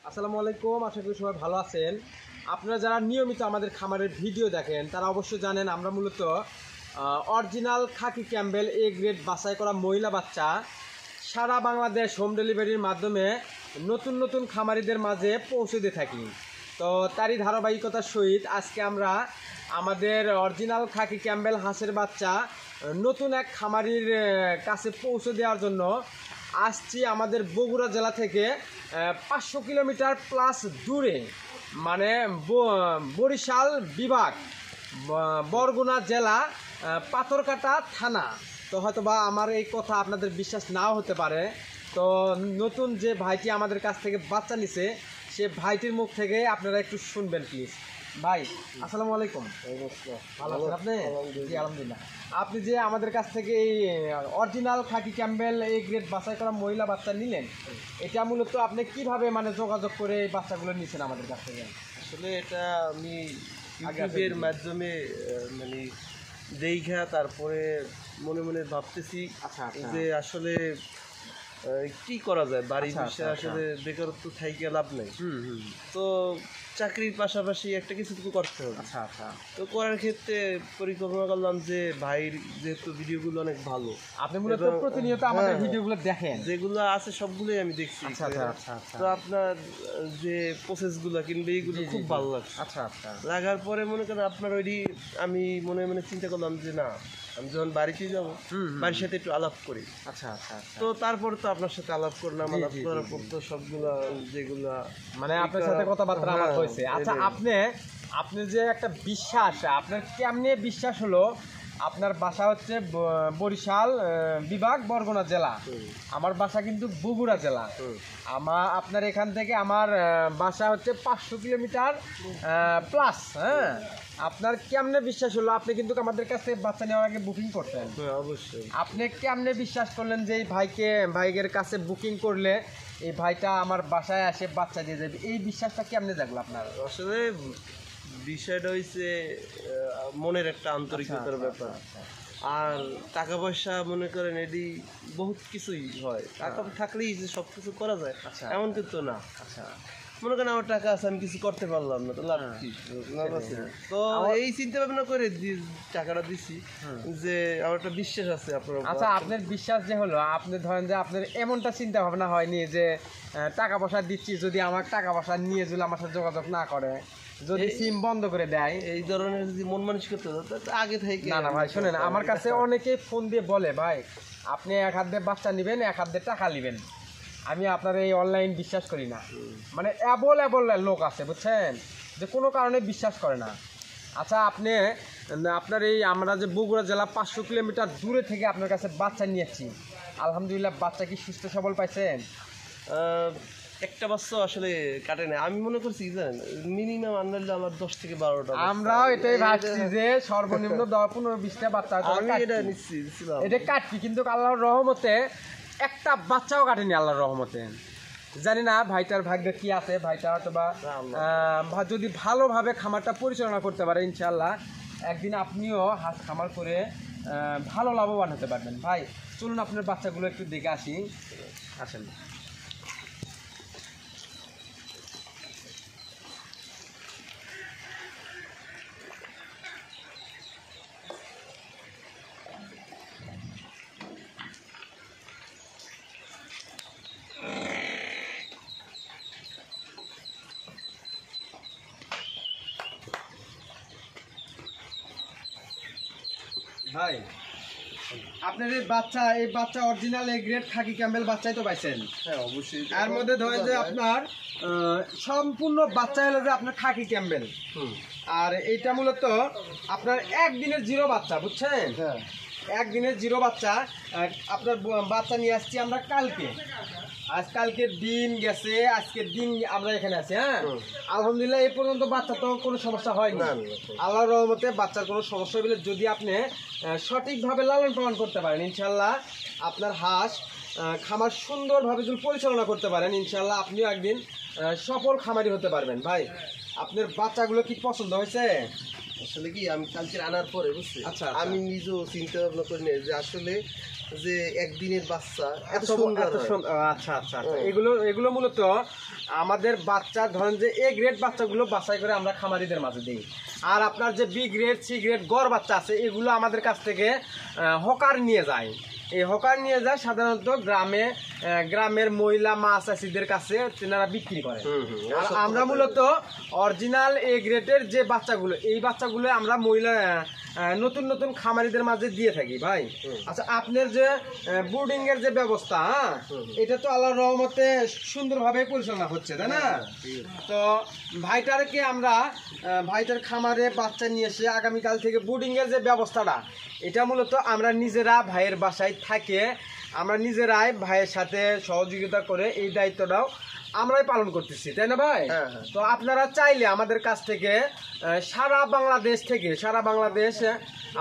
আসসালামু আলাইকুম, আশা করি সবাই ভালো আছেন। আপনারা যারা নিয়মিত আমাদের খামারের ভিডিও দেখেন তারা অবশ্যই জানেন আমরা মূলত original Khakee Campbell A grade বাছাই করা মহিলা বাচ্চা সারা বাংলাদেশ হোম ডেলিভারির মাধ্যমে নতুন নতুন খামারিদের মাঝে পৌঁছে দিয়ে থাকি। তো তারই ধারাবাহিকতার সহিত আজকে আমরা আমাদের অরিজিনাল খাকি ক্যাম্বেল হাঁসের বাচ্চা নতুন এক খামারির কাছে পৌঁছে দেওয়ার জন্য আসছি আমাদের বগুড়া জেলা থেকে 500 কিলোমিটার প্লাস দূরে, মানে বরিশাল বিভাগ, বরগুনা জেলা, পাথরঘাটা থানা। তো হয়তোবা আমার এই কথা আপনাদের বিশ্বাস নাও হতে পারে। তো নতুন যে ভাইটি আমাদের কাছ থেকে বাচ্চা নিছে সে ভাইটির মুখ থেকে আপনারা একটু শুনবেন প্লিজ। ভাই আসসালামু আলাইকুম, ভালো আছেন আপনি? জি আলহামদুলিল্লাহ। আপনি যে আমাদের কাছ থেকে এই অরিজিনাল খাকি ক্যাম্বেল এই গ্রেড বাছাই করা মহিলা বাচ্চা নিলেন, এটা মূলত আপনি কিভাবে মানে যোগাযোগ করে এই বাচ্চাগুলো নিয়েছেন আমাদের কাছ থেকে? আসলে এটা আমি ইউটিউবের মাধ্যমে মানে দেখা তারপরে মনে মনে ভাবতেছি যে আসলে কি করা যায়, বাড়ির বিষয়ে আসলে বেকারত্ব থাইকে লাভ নেই। তো চাকরির পাশাপাশি একটা কিছু তো করতে হবে। তো করার ক্ষেত্রে পরিকল্পনা করলাম যে ভাইয়ের যেহেতু ভিডিওগুলো অনেক ভালো, আপনি মূলত প্রতিনিয়ত আমাদের ভিডিওগুলো দেখেন, যেগুলো আছে সবগুলোই আমি দেখছি। তো আপনার যে প্রসেসগুলো কিংবা এইগুলো খুব ভালো লাগছে। লাগার পরে মনে করেন আপনার ওইটি আমি মনে মনে চিন্তা করলাম যে না, আমি যখন বাড়িতে যাবো বাড়ির সাথে একটু আলাপ করি। তো তারপর তো আপনার সাথে আলাপ করলাম, আলাপ করার পর তো সবগুলা যেগুলা মানে আপনার সাথে কথাবার্তা আমার হয়েছে। আচ্ছা, আপনি যে একটা বিশ্বাস, আপনার কেমনে বিশ্বাস হলো আপনার বাসা হচ্ছে বরিশাল বিভাগ, বরগুনা জেলা, আমার বাসা কিন্তু বগুড়া জেলা। আপনার এখান থেকে আমার বাসা হচ্ছে 500 কিলোমিটার প্লাস। হ্যাঁ, আপনার কেমনে বিশ্বাস হলো? আপনি কিন্তু আমাদের কাছে বাচ্চা নেওয়ার আগে বুকিং করতেন। অবশ্যই। আপনি কেমনে বিশ্বাস করলেন যে এই ভাইয়ের কাছে বুকিং করলে এই ভাইটা আমার বাসায় আসে বাচ্চা দিয়ে যাবে? এই বিশ্বাসটা কেমনে জাগলো আপনার? আসলে বিষয়টা হয়েছে মনের একটা আন্তরিকতার ব্যাপার। আর টাকা পয়সা মনে করেন এটি বহুত কিছুই হয়, টাকা থাকলেই যে সব কিছু করা যায় এমন কিন্তু না। মনে করেন আমার টাকা আছে, আমি কিছু করতে পারলাম না, তো লাভ কি? তো এই চিন্তা ভাবনা করে টাকাটা দিছি যে আমার একটা বিশ্বাস আছে আপনার। আচ্ছা, আপনার বিশ্বাস যে হলো, আপনি ধরেন যে আপনার এমনটা চিন্তা ভাবনা হয়নি যে টাকা পয়সা দিচ্ছি, যদি আমার টাকা পয়সা নিয়ে যদি আমার সাথে যোগাযোগ না করে, যদি সিম বন্ধ করে দেয়, এই ধরনের যদি মন মানসিকতা আগে থেকে? না ভাই শুনেন, আমার কাছে অনেকে ফোন দিয়ে বলে ভাই আপনি এক হাত দিয়ে বাচ্চা নেবেন, এক হাত দিয়ে টাকা নেবেন। আমি আপনার এই অনলাইন বিশ্বাস করি না। মানে অ্যাবল লোক আছে বুঝছেন, যে কোনো কারণে বিশ্বাস করে না। আচ্ছা, আপনার এই আমরা যে বগুড়া জেলা 500 কিলোমিটার দূরে থেকে আপনার কাছে বাচ্চা নিয়েছি, আলহামদুলিল্লাহ বাচ্চা কি সুস্থ সবল পাইছেন? একটা বাচ্চা আসলে কাটে না, আমি মনে করছি জানেন মিনিমাম আনলে আমার 10 থেকে 12টা। আমরাও এটাই ভাবছি যে সর্বনিম্ন 15-20টা বাচ্চা এটা কাটছি, কিন্তু আল্লাহর রহমতে একটা বাচ্চাও কাটেনি আল্লাহর রহমতে। জানি না ভাইটার ভাগ্যে কি আছে, ভাইটা হয়তো বা যদি ভালোভাবে খামারটা পরিচালনা করতে পারে ইনশাআল্লাহ একদিন আপনিও হাঁস খামার করে ভালো লাভবান হতে পারবেন। ভাই চলুন আপনার বাচ্চাগুলো একটু দেখে আসি, আসেন। ভাই আপনার এই বাচ্চা original A grade Khakee Campbell বাচ্চাই তো পাইছেন? হ্যাঁ অবশ্যই। এর মধ্যে ধরেন যে আপনার সম্পূর্ণ বাচ্চা হলো যে আপনার খাকি ক্যাম্বেল, আর এইটা মূলত আপনার একদিনের জিরো বাচ্চা, বুঝছেন? একদিনের জিরো বাচ্চা। আপনার বাচ্চা নিয়ে আসছি আমরা কালকে, কালকের দিন গেছে, আজকের দিন আমরা এখানে আছি। হ্যাঁ, আলহামদুলিল্লাহ এই পর্যন্ত বাচ্চা তো কোনো সমস্যা হয়নি আল্লাহর রহমতে। বাচ্চার কোনো সমস্যা হলে যদি আপনি সঠিকভাবে লালন পালন করতে পারেন ইনশাল্লাহ আপনার হাঁস খামার সুন্দরভাবে যদি পরিচালনা করতে পারেন ইনশাল্লাহ আপনিও একদিন সফল খামারি হতে পারবেন। ভাই আপনার বাচ্চাগুলো কি পছন্দ হয়েছে? আসলে কি আমি কালকে আনার পরে বুঝছি, আমি নিজেও চিন্তা ভাবনা করি যে আসলে যে একদিনের বাচ্চা এত এত সুন্দর হয়। আচ্ছা আচ্ছা আচ্ছা। এগুলো মূলত আমাদের বাচ্চা ধরেন যে এ গ্রেড বাচ্চাগুলো বাছাই করে আমরা খামারিদের মাঝে দিই। আর আপনার যে বি গ্রেড সি গ্রেড গড় বাচ্চা আছে এগুলো আমাদের কাছ থেকে হকার নিয়ে যায়। এই হকার নিয়ে যায় সাধারণত গ্রামের মহিলা মা চাষিদের কাছে তেনারা বিক্রি করে। আর আমরা মূলত অরিজিনাল এ গ্রেডের যে বাচ্চাগুলো এই বাচ্চাগুলো আমরা নতুন নতুন খামারিদের মাঝে দিয়ে থাকি ভাই। আচ্ছা, আপনার যে বোর্ডিং এর যে ব্যবস্থা, এটা তো আল্লাহর রহমতে সুন্দরভাবে পরিচালনা হচ্ছে, তাই না? তো ভাইটারকে আমরা ভাইটার খামারে বাচ্চা নিয়ে এসে আগামীকাল থেকে বোর্ডিং এর যে ব্যবস্থাটা, এটা মূলত আমরা নিজেরা ভাইয়ের বাসায় থাকে আমরা নিজেরাই ভাইয়ের সাথে সহযোগিতা করে এই দায়িত্বটাও আমরাই পালন করতেছি, তাই না ভাই? তো আপনারা চাইলে আমাদের কাছ থেকে সারা বাংলাদেশ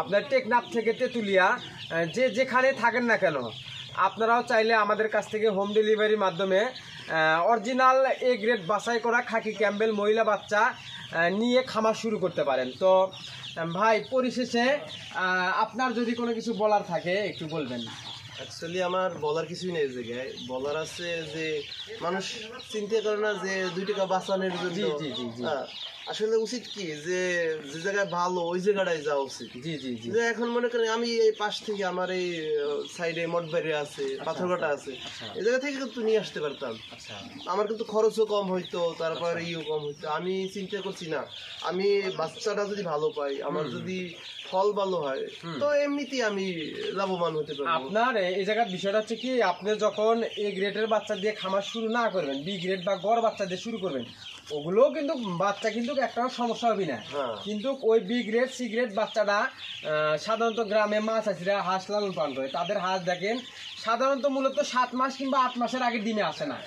আপনার টেকনাফ থেকে তেঁতুলিয়া যেখানে থাকেন না কেন, আপনারাও চাইলে আমাদের কাছ থেকে হোম ডেলিভারির মাধ্যমে অরিজিনাল এ গ্রেড বাছাই করা খাকি ক্যাম্বেল মহিলা বাচ্চা নিয়ে খামার শুরু করতে পারেন। তো ভাই, পরিশেষে আপনার যদি কোনো কিছু বলার থাকে একটু বলবেন। অ্যাকচুয়ালি আমার বলার কিছুই নেই, জায়গায় বলার আছে যে মানুষ চিন্তা করে না যে 2 টাকা বাঁচানোর জন্য। আসলে উচিত কি যে যে জায়গায় ভালো ওই জায়গাটায় যাওয়া উচিত। যে এখন মনে করেন আমি এই পাশ থেকে আমার এই সাইডে মঠবাড়ি আছে, পাথরঘাটা আছে, এই জায়গা থেকে কিন্তু নিয়ে আসতে পারতাম। আমার কিন্তু খরচও কম হইতো, তারপরে ইও কম হইতো। আমি চিন্তা করছি না, আমি বাচ্চাটা যদি ভালো পাই, আমার যদি ফল ভালো হয়, তো এমনিতেই আমি লাভবান হতে পারবো। আপনার এই জায়গার বিষয়টা হচ্ছে কি, আপনি যখন এ গ্রেডের বাচ্চা দিয়ে খামার শুরু না করবেন, বি গ্রেড বা গড় বাচ্চা দিয়ে শুরু করবেন, ওগুলোও কিন্তু বাচ্চা কিন্তু একটা সমস্যা হবে না। কিন্তু ওই বি গ্রেড সি গ্রেড বাচ্চাটা সাধারণত গ্রামে মা চাষিরা হাঁস লালন পালন করে, তাদের হাঁস দেখেন সাধারণত মূলত 7 মাস কিংবা 8 মাসের আগে ডিমে আসে না।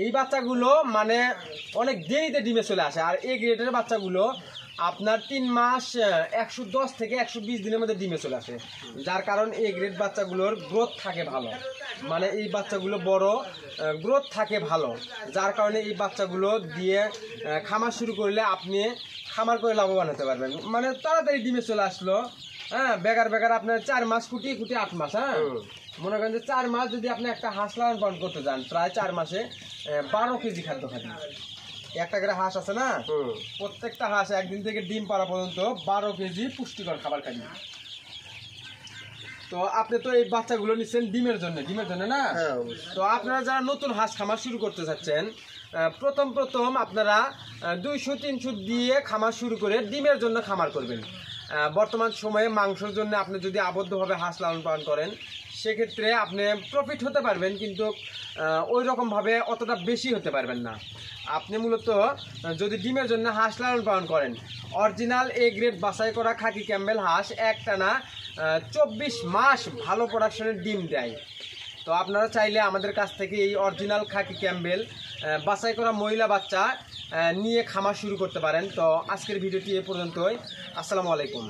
এই বাচ্চাগুলো মানে অনেক দেরিতে ডিমে চলে আসে। আর এ গ্রেডের বাচ্চাগুলো আপনার 3 মাস 110 থেকে 120 দিনের মধ্যে ডিমে চলে আসে, যার কারণ এ গ্রেড বাচ্চাগুলোর গ্রোথ থাকে ভালো, মানে এই বাচ্চাগুলো বড় গ্রোথ থাকে ভালো, যার কারণে এই বাচ্চাগুলো দিয়ে খামার শুরু করলে আপনি খামার করে লাভবান হতে পারবেন। মানে তাড়াতাড়ি ডিমে চলে আসলো, বেগার আপনার 4 মাস কুটি 8 মাস। মনে করেন যে 4 মাস যদি আপনি একটা হাঁস লালন পালন করতে যান, প্রায় 4 মাসে 12 কেজি খাদ্য খাবেন। একটা করে হাঁস আছে না, প্রত্যেকটা হাঁস একদিন থেকে ডিম পাড়া পর্যন্ত 12 কেজি পুষ্টিকর খাবার খাবে। তো আপনি তো এই বাচ্চাগুলো নিচ্ছেন ডিমের জন্য না? তো আপনারা যারা নতুন হাঁস খামার শুরু করতে চাচ্ছেন, প্রথম আপনারা 200-300 দিয়ে খামার শুরু করে ডিমের জন্য খামার করবেন। বর্তমান সময়ে মাংসের জন্য আপনি যদি আবদ্ধভাবে হাঁস লালন পালন করেন, সেক্ষেত্রে আপনি প্রফিট হতে পারবেন, কিন্তু ওই রকমভাবে অতটা বেশি হতে পারবেন না। আপনি মূলত যদি ডিমের জন্য হাঁস লালন পালন করেন, অরিজিনাল এ গ্রেড বাছাই করা খাকি ক্যাম্বেল হাঁস একটানা 24 মাস ভালো প্রোডাকশনের ডিম দেয়। তো আপনারা চাইলে আমাদের কাছ থেকে এই অরিজিনাল খাকি ক্যাম্বেল বাছাই করা মহিলা বাচ্চা নিয়ে খামার শুরু করতে পারেন। তো আজকের ভিডিওটি এ পর্যন্তই। আসসালামু আলাইকুম।